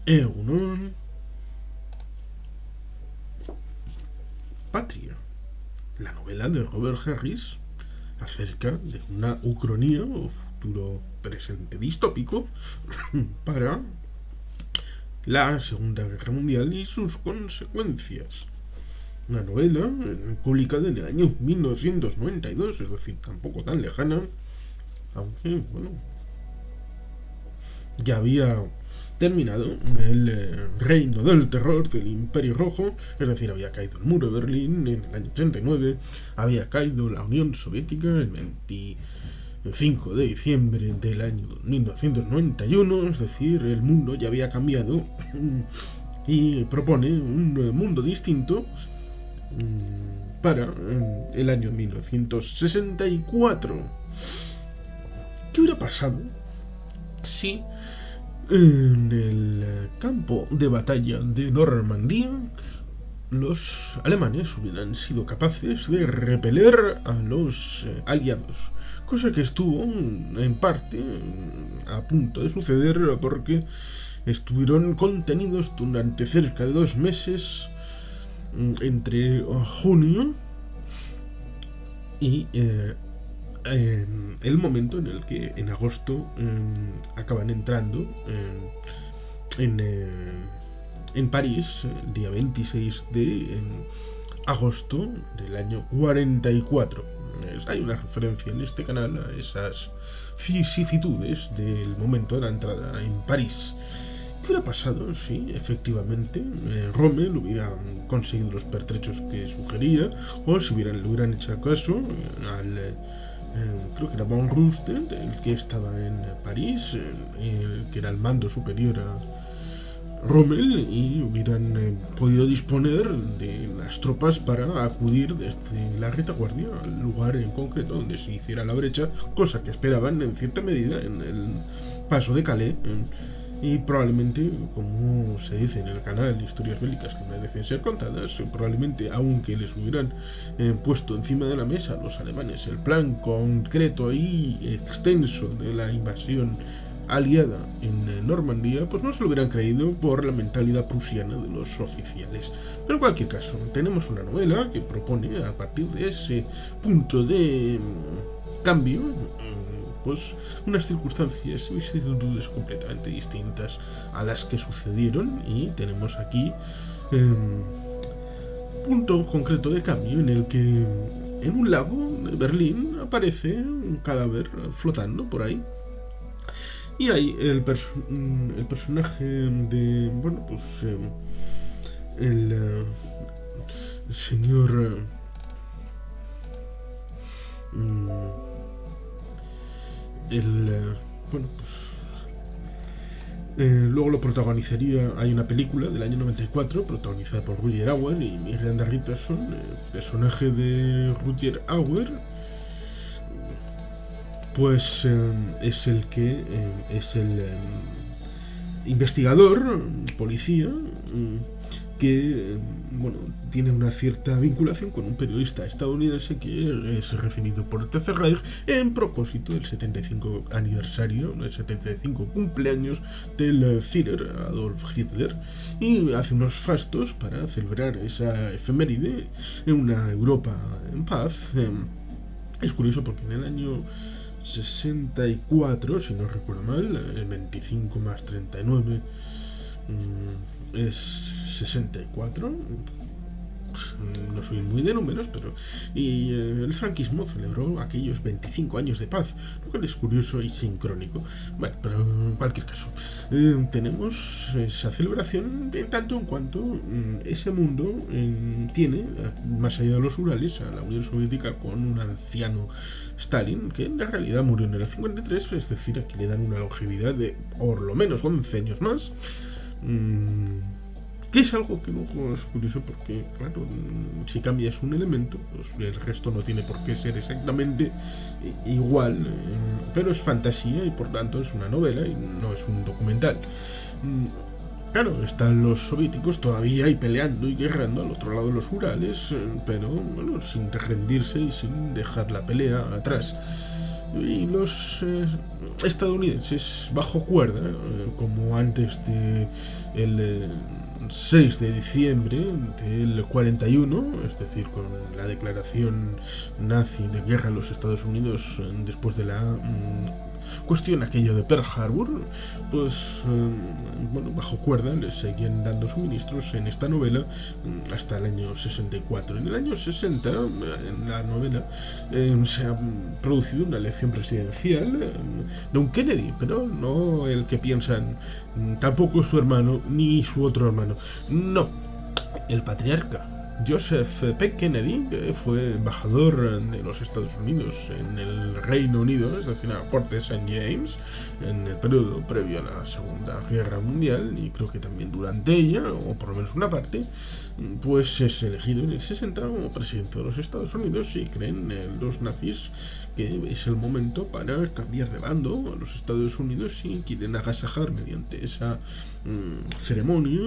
Egunon. Patria, la novela de Robert Harris acerca de una ucronía o futuro presente distópico para la Segunda Guerra Mundial y sus consecuencias. Una novela publicada en el año 1992, es decir, tampoco tan lejana, aunque, bueno, ya había terminado el reino del terror del Imperio Rojo, es decir, había caído el muro de Berlín en el año 89, había caído la Unión Soviética el 25 de diciembre del año 1991, es decir, el mundo ya había cambiado y propone un mundo distinto para el año 1964. ¿Qué hubiera pasado si en el campo de batalla de Normandía los alemanes hubieran sido capaces de repeler a los aliados? Cosa que estuvo en parte a punto de suceder porque estuvieron contenidos durante cerca de 2 meses entre junio y el momento en el que en agosto acaban entrando en París, el día 26 de agosto del año 44. Hay una referencia en este canal a esas vicisitudes del momento de la entrada en París. ¿Qué hubiera pasado si efectivamente Rommel hubiera conseguido los pertrechos que sugería, o si le hubieran hecho caso al creo que era von Rundstedt, el que estaba en París, que era el mando superior a Rommel, y hubieran podido disponer de las tropas para acudir desde la retaguardia al lugar en concreto donde se hiciera la brecha, cosa que esperaban en cierta medida en el paso de Calais. Y probablemente, como se dice en el canal Historias Bélicas que merecen ser contadas, probablemente, aunque les hubieran puesto encima de la mesa a los alemanes el plan concreto y extenso de la invasión aliada en Normandía, pues no se lo hubieran creído por la mentalidad prusiana de los oficiales. Pero en cualquier caso, tenemos una novela que propone, a partir de ese punto de cambio, pues unas circunstancias y vicisitudes completamente distintas a las que sucedieron, y tenemos aquí punto concreto de cambio en el que en un lago de Berlín aparece un cadáver flotando por ahí, y ahí el personaje de, bueno, pues el señor bueno, pues luego lo protagonizaría. Hay una película del año 94 protagonizada por Rutger Hauer y Miranda Richardson. El personaje de Rutger Hauer pues es el que es el investigador, policía, que bueno, tiene una cierta vinculación con un periodista estadounidense que es recibido por el Tercer Reich en propósito del 75 aniversario, el 75 cumpleaños del Führer Adolf Hitler, y hace unos fastos para celebrar esa efeméride en una Europa en paz. Es curioso porque en el año 64, si no recuerdo mal, el 25 más 39 es 64. No soy muy de números, pero y el franquismo celebró aquellos 25 años de paz, lo cual es curioso y sincrónico. Bueno, pero en cualquier caso, tenemos esa celebración en tanto en cuanto ese mundo tiene, más allá de los Urales, a la Unión Soviética con un anciano Stalin, que en realidad murió en el 53, es decir, aquí le dan una longevidad de por lo menos 11 años más. Que es algo que luego es curioso porque, claro, si cambias un elemento, pues el resto no tiene por qué ser exactamente igual, pero es fantasía y por tanto es una novela y no es un documental. Claro, están los soviéticos todavía ahí peleando y guerreando al otro lado de los Urales, pero bueno, sin rendirse y sin dejar la pelea atrás. y los estadounidenses bajo cuerda, como antes de el 6 de diciembre del 41, es decir, con la declaración nazi de guerra a los Estados Unidos después de la cuestión aquella de Pearl Harbor, pues bueno, bajo cuerda les seguían dando suministros en esta novela hasta el año 64. En el año 60, en la novela, se ha producido una elección presidencial de un Kennedy, pero no el que piensan, tampoco su hermano ni su otro hermano, no, el patriarca Joseph P. Kennedy, que fue embajador de los Estados Unidos en el Reino Unido, es decir, en la corte de St. James, en el periodo previo a la Segunda Guerra Mundial, y creo que también durante ella, o por lo menos una parte, pues es elegido en el 60 como presidente de los Estados Unidos, y creen los nazis que es el momento para cambiar de bando a los Estados Unidos y quieren agasajar mediante esa ceremonia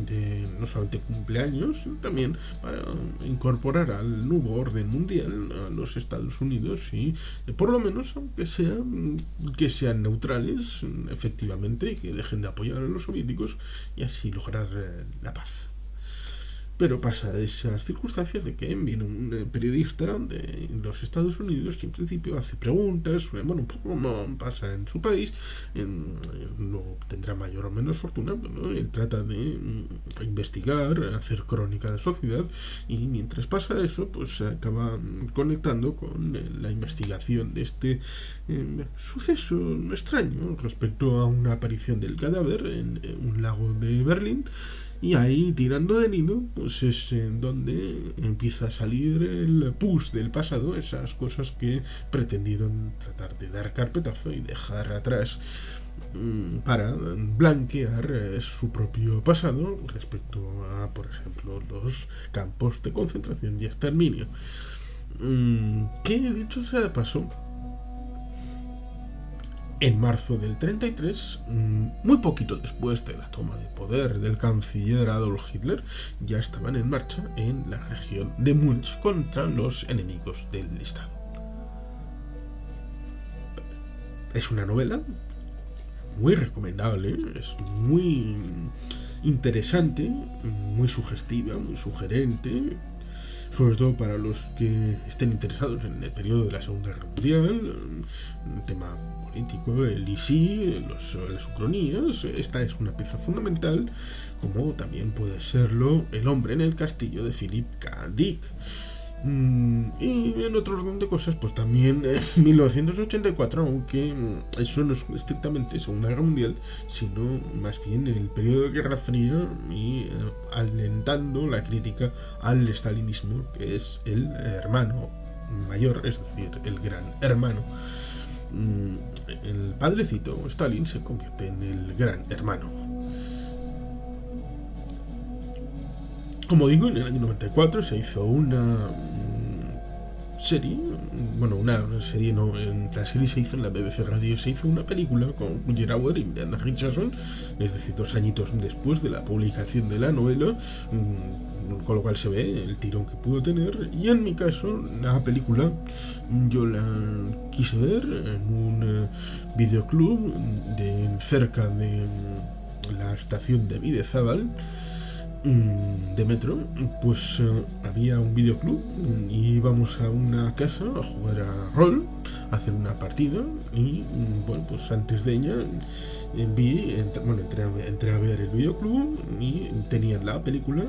de no solamente cumpleaños, sino también para incorporar al nuevo orden mundial a los Estados Unidos y por lo menos, aunque que sean neutrales efectivamente y que dejen de apoyar a los soviéticos y así lograr la paz. Pero pasa esas circunstancias de que viene un periodista de los Estados Unidos que en principio hace preguntas, bueno, un poco como pasa en su país, no tendrá mayor o menos fortuna, pero él trata de investigar, hacer crónica de sociedad y mientras pasa eso, pues se acaba conectando con la investigación de este suceso extraño respecto a una aparición del cadáver en un lago de Berlín. Y ahí, tirando del hilo, pues es donde empieza a salir el pus del pasado, esas cosas que pretendieron tratar de dar carpetazo y dejar atrás para blanquear su propio pasado respecto a, por ejemplo, los campos de concentración y exterminio. Que, dicho sea de paso, en marzo del 33, muy poquito después de la toma de poder del canciller Adolf Hitler, ya estaban en marcha en la región de Múnich contra los enemigos del Estado. Es una novela muy recomendable, es muy interesante, muy sugestiva, muy sugerente, sobre todo para los que estén interesados en el periodo de la Segunda Guerra Mundial, un tema político, el ISI, las ucronías. Esta es una pieza fundamental, como también puede serlo El hombre en el castillo de Philip K. Dick. Y en otro orden de cosas, pues también 1984, aunque eso no es estrictamente Segunda Guerra Mundial, sino más bien el periodo de Guerra Fría y alentando la crítica al estalinismo, que es el hermano mayor, es decir, el gran hermano. El padrecito Stalin se convierte en el gran hermano. Como digo, en el año 94 se hizo una serie, bueno, una serie no, la serie se hizo en la BBC Radio, se hizo una película con Roger Hauer y Miranda Richardson, es decir, 2 añitos después de la publicación de la novela, con lo cual se ve el tirón que pudo tener. Y en mi caso, la película yo la quise ver en un videoclub cerca de la estación de Bidezábal de metro, pues había un videoclub y íbamos a una casa a jugar a rol, a hacer una partida y bueno, pues antes de ella entré a ver el videoclub y tenían la película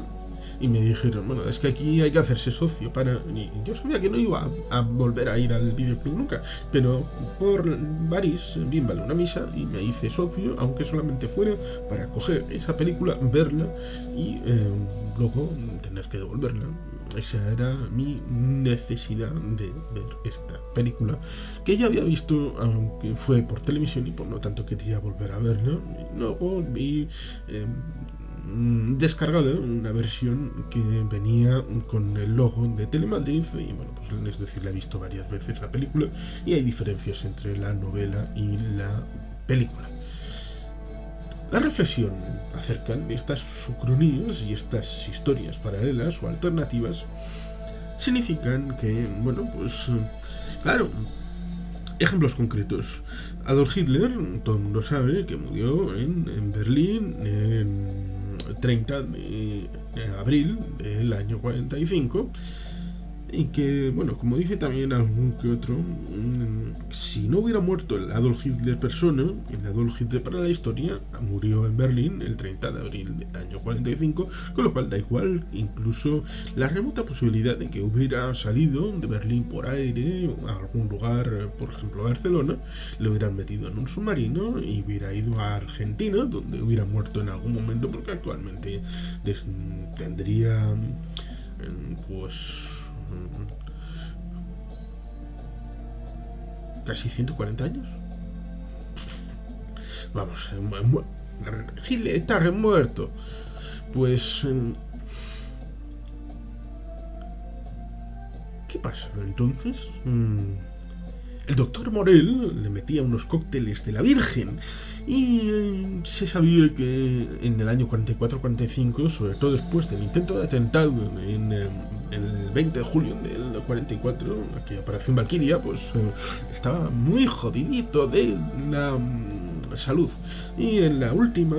y me dijeron, bueno, es que aquí hay que hacerse socio para... Y yo sabía que no iba a volver a ir al videoclub nunca, pero por París bien vale una misa y me hice socio, aunque solamente fuera para coger esa película, verla y luego tener que devolverla. Esa era mi necesidad de ver esta película, que ya había visto, aunque fue por televisión y por lo tanto quería volver a verla. Y luego vi descargada una versión que venía con el logo de Telemadrid y bueno, pues es decir, la he visto varias veces la película y hay diferencias entre la novela y la película. La reflexión acerca de estas ucronías y estas historias paralelas o alternativas significan que, bueno, pues claro, Ejemplos concretos. Adolf Hitler, todo el mundo sabe que murió en Berlín en 30 de abril del año 45. Y que, bueno, como dice también algún que otro, si no hubiera muerto el Adolf Hitler persona, el Adolf Hitler para la historia, murió en Berlín el 30 de abril del año 45, con lo cual da igual, incluso la remota posibilidad de que hubiera salido de Berlín por aire a algún lugar, por ejemplo Barcelona, le hubieran metido en un submarino y hubiera ido a Argentina, donde hubiera muerto en algún momento, porque actualmente tendría, pues casi 140 años. Vamos, Hitler está muerto. Pues, ¿qué pasa entonces? El doctor Morel le metía unos cócteles de la Virgen y se sabía que en el año 44-45, sobre todo después del intento de atentado en el 20 de julio del 44, aquella operación Valkyria, pues estaba muy jodidito de la salud. Y en la última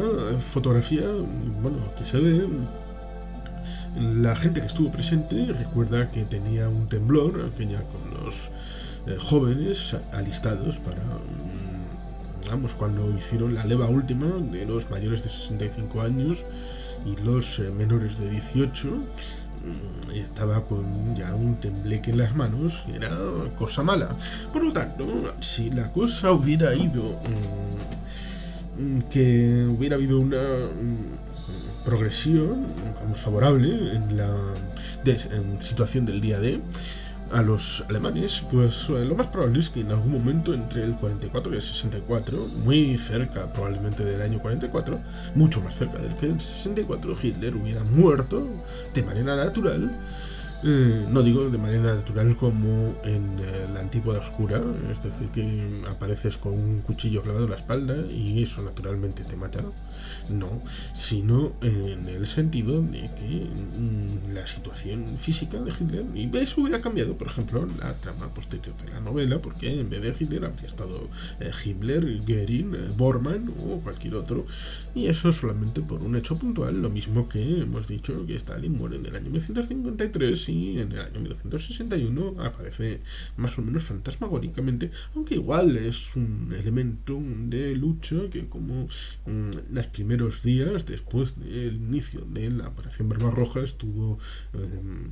fotografía, bueno, que se ve, la gente que estuvo presente recuerda que tenía un temblor, que ya con los jóvenes alistados para, vamos, cuando hicieron la leva última de los mayores de 65 años y los menores de 18, estaba con ya un tembleque en las manos y era cosa mala. Por lo tanto, si la cosa hubiera ido, que hubiera habido una progresión, vamos, favorable en la situación del día D a los alemanes, pues lo más probable es que en algún momento entre el 44 y el 64, muy cerca probablemente del año 44, mucho más cerca del que el 64, Hitler hubiera muerto de manera natural. No digo de manera natural como en la antípoda oscura, es decir, que apareces con un cuchillo clavado en la espalda y eso naturalmente te mata. No, sino en el sentido de que la situación física de Hitler, y eso hubiera cambiado, por ejemplo, la trama posterior de la novela, porque en vez de Hitler habría estado Himmler, Göring, Bormann o cualquier otro, y eso solamente por un hecho puntual, lo mismo que hemos dicho que Stalin muere en el año 1953 y en el año 1961 aparece más o menos fantasmagóricamente, aunque igual es un elemento de lucha que, como los primeros días después del inicio de la operación Barbarroja, estuvo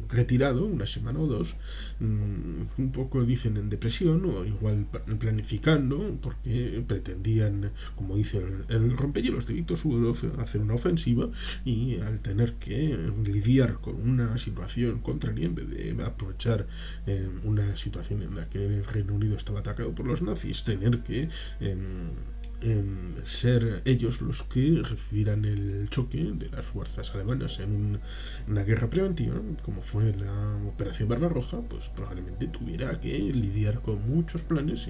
retirado una semana o dos, un poco dicen en depresión o igual planificando, porque pretendían, como dice el rompehielos de Víctor Suvorov, hacer una ofensiva, y al tener que lidiar con una situación contraria, en vez de aprovechar una situación en la que el Reino Unido estaba atacado por los nazis, tener que ser ellos los que recibieran el choque de las fuerzas alemanas en una guerra preventiva, como fue la operación Barbarroja, pues probablemente tuviera que lidiar con muchos planes.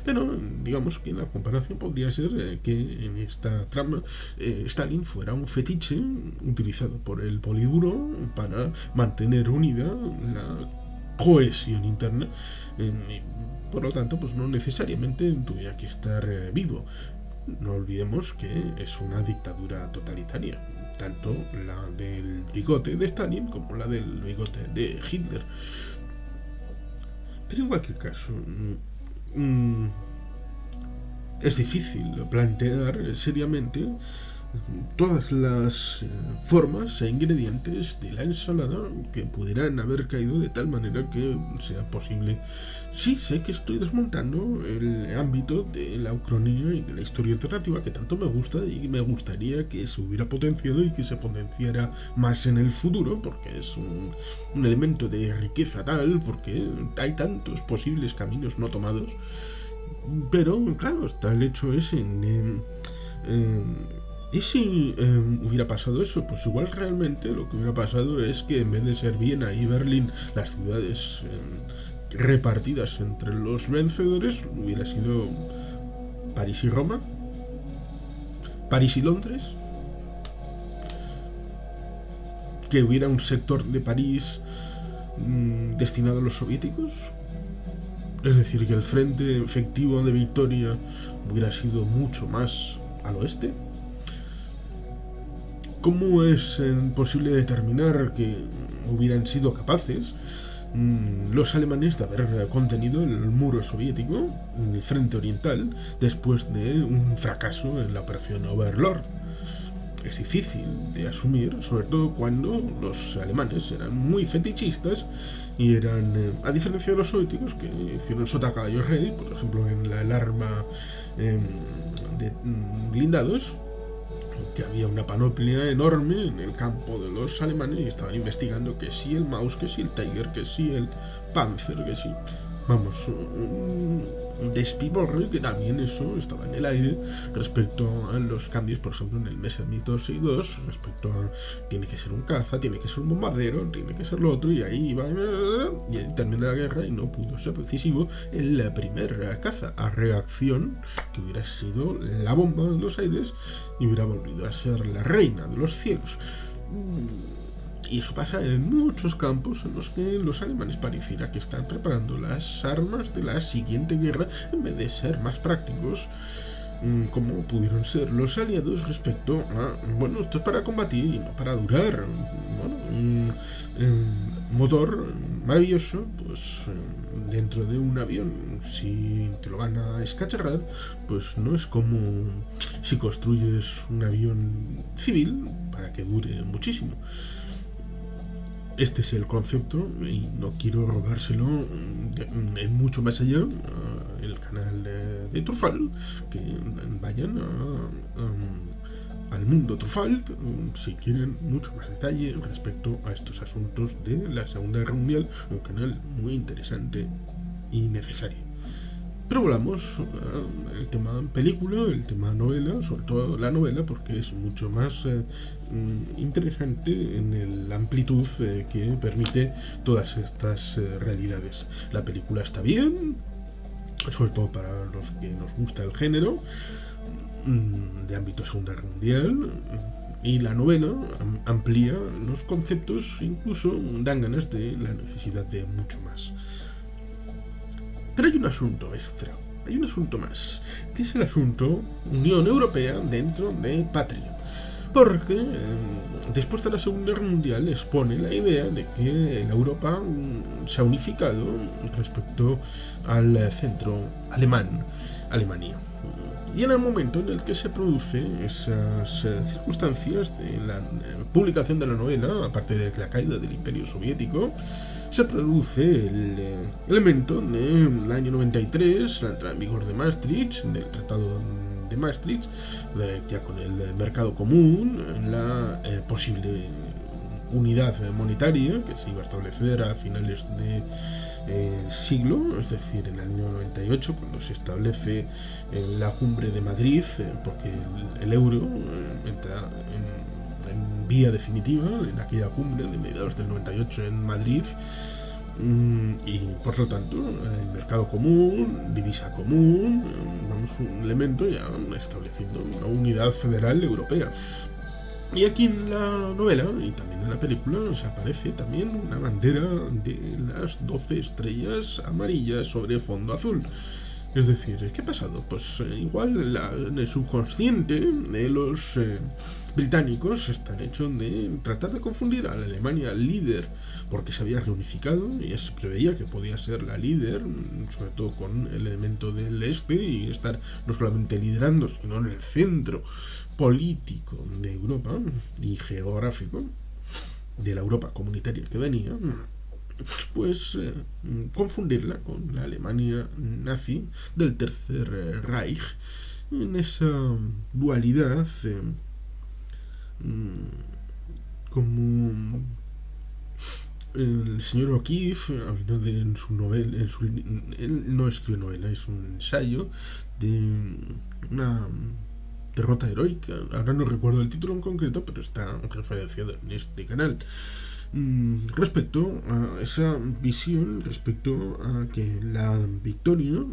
Pero digamos que la comparación podría ser que en esta trama Stalin fuera un fetiche utilizado por el Politburo para mantener unida la cohesión interna, por lo tanto pues no necesariamente tuviera que estar vivo. No olvidemos que es una dictadura totalitaria, tanto la del bigote de Stalin como la del bigote de Hitler. Pero en cualquier caso, es difícil plantear seriamente todas las formas e ingredientes de la ensalada que pudieran haber caído de tal manera que sea posible. Sí, sé que estoy desmontando el ámbito de la ucronía y de la historia alternativa que tanto me gusta y me gustaría que se hubiera potenciado y que se potenciara más en el futuro, porque es un elemento de riqueza tal, porque hay tantos posibles caminos no tomados. Pero claro, está el hecho ese ¿y si hubiera pasado eso? Pues igual realmente lo que hubiera pasado es que en vez de ser Viena y Berlín las ciudades repartidas entre los vencedores, hubiera sido París y Roma, París y Londres, que hubiera un sector de París destinado a los soviéticos, Es decir, que el frente efectivo de victoria hubiera sido mucho más al oeste. ¿Cómo es posible determinar que hubieran sido capaces los alemanes de haber contenido el muro soviético en el frente oriental después de un fracaso en la operación Overlord? Es difícil de asumir, sobre todo cuando los alemanes eran muy fetichistas y eran, a diferencia de los soviéticos que hicieron sota caballo rey, por ejemplo en la alarma de blindados, que había una panoplia enorme en el campo de los alemanes y estaban investigando que si el Maus, que si el Tiger, que si el Panzer, que si... Vamos, un despiborre que también eso estaba en el aire respecto a los cambios, por ejemplo, en el Messerschmitt 262, respecto a tiene que ser un caza, tiene que ser un bombardero, tiene que ser lo otro, y ahí iba, y ahí termina la guerra y no pudo ser decisivo el primer caza a reacción, que hubiera sido la bomba de los aires y hubiera volvido a ser la reina de los cielos. Y eso pasa en muchos campos en los que los alemanes pareciera que están preparando las armas de la siguiente guerra en vez de ser más prácticos, como pudieron ser los aliados respecto a, bueno, esto es para combatir y no para durar. Bueno, un motor maravilloso, pues dentro de un avión, si te lo van a escacharrar, pues no es como si construyes un avión civil para que dure muchísimo. Este es el concepto y no quiero robárselo en mucho más allá el canal de Truffaut, que vayan al mundo Truffaut si quieren mucho más detalle respecto a estos asuntos de la Segunda Guerra Mundial, un canal muy interesante y necesario. Pero volvamos al tema película, el tema novela, sobre todo la novela, porque es mucho más interesante en la amplitud que permite todas estas realidades. La película está bien, sobre todo para los que nos gusta el género, de ámbito Segunda Guerra Mundial, y la novela amplía los conceptos, incluso dan ganas de la necesidad de mucho más. Pero hay un asunto extra, hay un asunto más, que es el asunto Unión Europea dentro de Patria. Porque después de la Segunda Guerra Mundial expone la idea de que la Europa se ha unificado respecto al centro alemán, Alemania. Y en el momento en el que se producen esas circunstancias de la publicación de la novela, aparte de la caída del Imperio Soviético, se produce el elemento del año 93, la entrada en vigor de Maastricht, del Tratado de Maastricht, ya con el mercado común, la posible unidad monetaria que se iba a establecer a finales de siglo, es decir, en el año 98, cuando se establece la cumbre de Madrid, porque el euro entra en vía definitiva en aquella cumbre de mediados del 98 en Madrid, y por lo tanto el mercado común, divisa común, vamos, un elemento ya estableciendo una unidad federal europea. Y aquí en la novela y también en la película se aparece también una bandera de las 12 estrellas amarillas sobre fondo azul. Es decir, ¿qué ha pasado? Pues igual en el subconsciente de los británicos está el hecho de tratar de confundir a la Alemania líder, porque se había reunificado y ya se preveía que podía ser la líder, sobre todo con el elemento del este, y estar no solamente liderando, sino en el centro político de Europa y geográfico de la Europa comunitaria que venía, pues confundirla con la Alemania nazi del Tercer Reich en esa dualidad como el señor O'Keeffe habló en su novela, él no escribe novela, es un ensayo de una derrota heroica, ahora no recuerdo el título en concreto, pero está referenciado en este canal, respecto a esa visión, respecto a que la victoria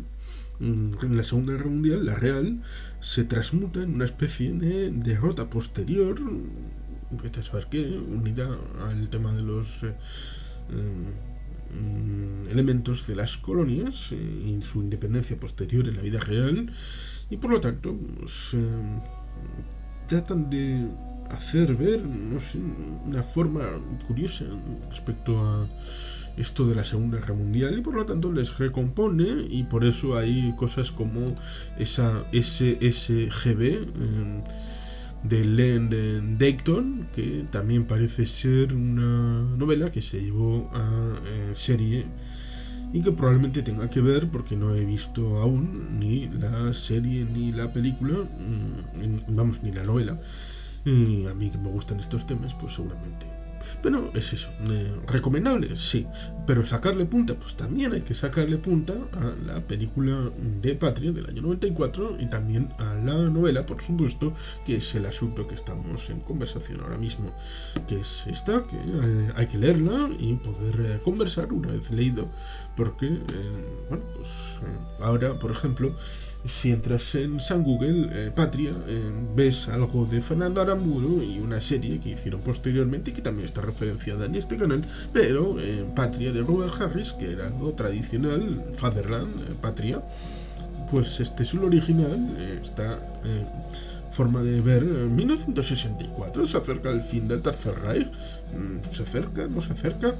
en la Segunda Guerra Mundial, la real, se transmuta en una especie de derrota posterior, vete a saber qué, unida al tema de los elementos de las colonias y su independencia posterior en la vida real, y por lo tanto pues, tratan de hacer ver, no sé, una forma curiosa respecto a esto de la Segunda Guerra Mundial, y por lo tanto les recompone, y por eso hay cosas como esa SSGB de Len de Dayton, que también parece ser una novela que se llevó a serie y que probablemente tenga que ver, porque no he visto aún ni la serie ni la película, vamos, ni la novela. Y a mí que me gustan estos temas, pues seguramente. Pero es eso, recomendable, sí, pero sacarle punta, pues también hay que sacarle punta a la película de Patria del año 94 y también a la novela, por supuesto, que es el asunto que estamos en conversación ahora mismo, que es esta, que hay que leerla y poder conversar una vez leído, porque, bueno, pues ahora, por ejemplo, si entras en San Google, Patria, ves algo de Fernando Aramburu y una serie que hicieron posteriormente que también está referenciada en este canal, pero Patria de Robert Harris, que era algo tradicional, Fatherland, Patria, pues este es el original, esta forma de ver 1964, se acerca el fin del Tercer Reich, se acerca, no se acerca,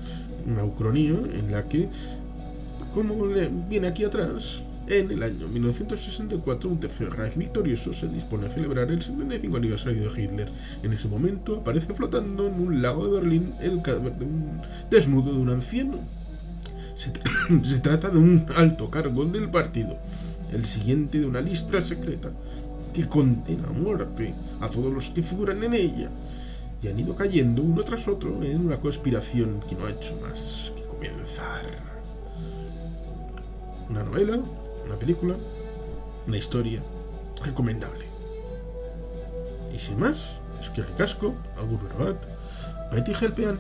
una ucronía en la que, como viene aquí atrás, en el año 1964, un Tercer Reich victorioso se dispone a celebrar el 75 aniversario de Hitler. En ese momento aparece flotando en un lago de Berlín el cadáver de un desnudo de un anciano. Se trata de un alto cargo del partido, el siguiente de una lista secreta que condena a muerte a todos los que figuran en ella, y han ido cayendo uno tras otro en una conspiración que no ha hecho más que comenzar. Una novela, una película, una historia recomendable. Y sin más, es que ricasco, agur bat, beti helpean.